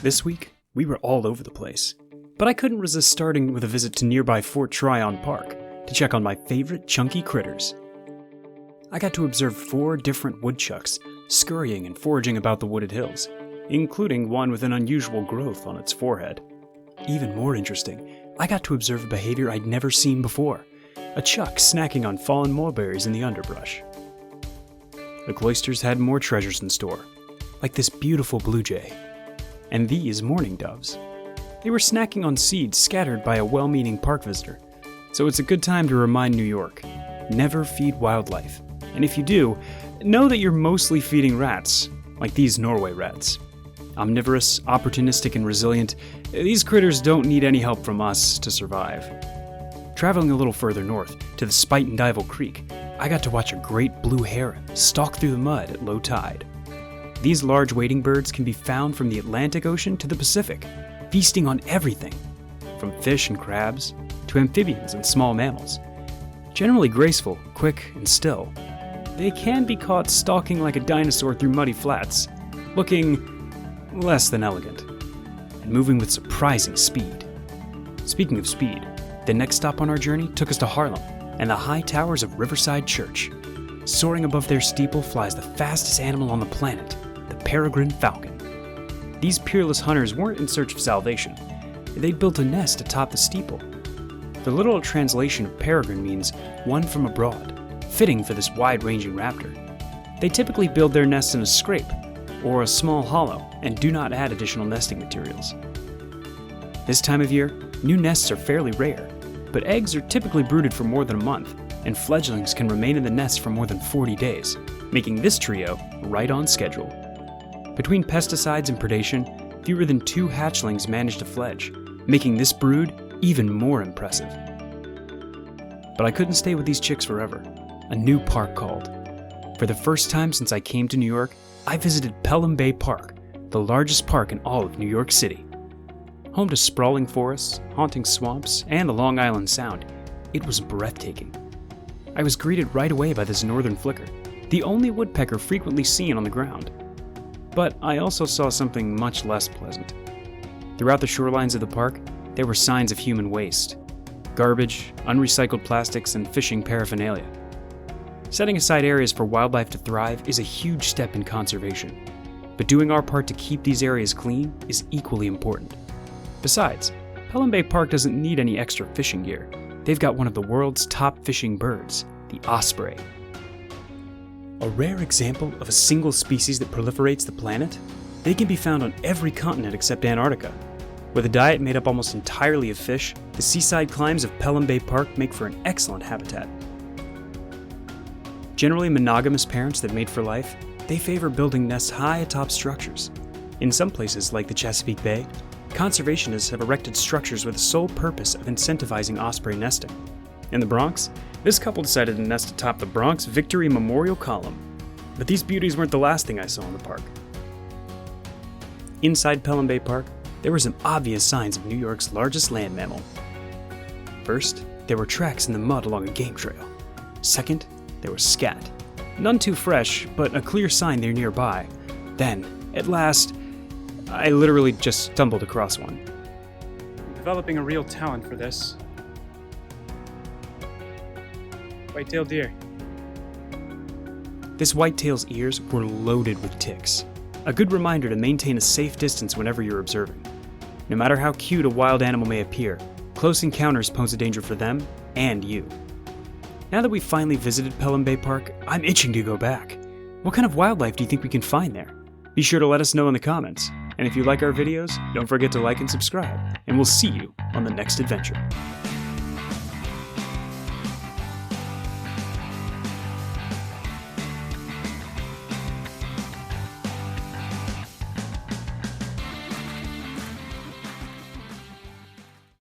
This week, we were all over the place, but I couldn't resist starting with a visit to nearby Fort Tryon Park to check on my favorite chunky critters. I got to observe 4 different woodchucks scurrying and foraging about the wooded hills, including one with an unusual growth on its forehead. Even more interesting, I got to observe a behavior I'd never seen before, a chuck snacking on fallen mulberries in the underbrush. The cloisters had more treasures in store, like this beautiful blue jay, and these mourning doves. They were snacking on seeds scattered by a well-meaning park visitor, so it's a good time to remind New York, never feed wildlife, and if you do, know that you're mostly feeding rats, like these Norway rats. Omnivorous, opportunistic, and resilient, these critters don't need any help from us to survive. Traveling a little further north, to the Spite and Dival Creek, I got to watch a great blue heron stalk through the mud at low tide. These large wading birds can be found from the Atlantic Ocean to the Pacific, feasting on everything, from fish and crabs to amphibians and small mammals. Generally graceful, quick, and still, they can be caught stalking like a dinosaur through muddy flats, looking less than elegant, and moving with surprising speed. Speaking of speed, the next stop on our journey took us to Harlem and the high towers of Riverside Church. Soaring above their steeple flies the fastest animal on the planet, the Peregrine Falcon. These peerless hunters weren't in search of salvation. They'd built a nest atop the steeple. The literal translation of peregrine means one from abroad, fitting for this wide-ranging raptor. They typically build their nests in a scrape or a small hollow and do not add additional nesting materials. This time of year, new nests are fairly rare, but eggs are typically brooded for more than a month, and fledglings can remain in the nest for more than 40 days, making this trio right on schedule. Between pesticides and predation, fewer than 2 hatchlings manage to fledge, making this brood even more impressive. But I couldn't stay with these chicks forever. A new park called. For the first time since I came to New York, I visited Pelham Bay Park, the largest park in all of New York City. Home to sprawling forests, haunting swamps, and the Long Island Sound, it was breathtaking. I was greeted right away by this northern flicker, the only woodpecker frequently seen on the ground. But I also saw something much less pleasant. Throughout the shorelines of the park, there were signs of human waste, garbage, unrecycled plastics, and fishing paraphernalia. Setting aside areas for wildlife to thrive is a huge step in conservation, but doing our part to keep these areas clean is equally important. Besides, Pelham Bay Park doesn't need any extra fishing gear. They've got one of the world's top fishing birds, the osprey. A rare example of a single species that proliferates the planet, they can be found on every continent except Antarctica. With a diet made up almost entirely of fish, the seaside climbs of Pelham Bay Park make for an excellent habitat. Generally monogamous parents that mate for life, they favor building nests high atop structures. In some places, like the Chesapeake Bay, conservationists have erected structures with the sole purpose of incentivizing osprey nesting. In the Bronx, this couple decided to nest atop the Bronx Victory Memorial Column. But these beauties weren't the last thing I saw in the park. Inside Pelham Bay Park, there were some obvious signs of New York's largest land mammal. First, there were tracks in the mud along a game trail. Second, there was scat. None too fresh, but a clear sign they're nearby. Then, at last, I literally just stumbled across one. I'm developing a real talent for this. White-tailed deer. This whitetail's ears were loaded with ticks. A good reminder to maintain a safe distance whenever you're observing. No matter how cute a wild animal may appear, close encounters pose a danger for them and you. Now that we've finally visited Pelham Bay Park, I'm itching to go back. What kind of wildlife do you think we can find there? Be sure to let us know in the comments. And if you like our videos, don't forget to like and subscribe, and we'll see you on the next adventure.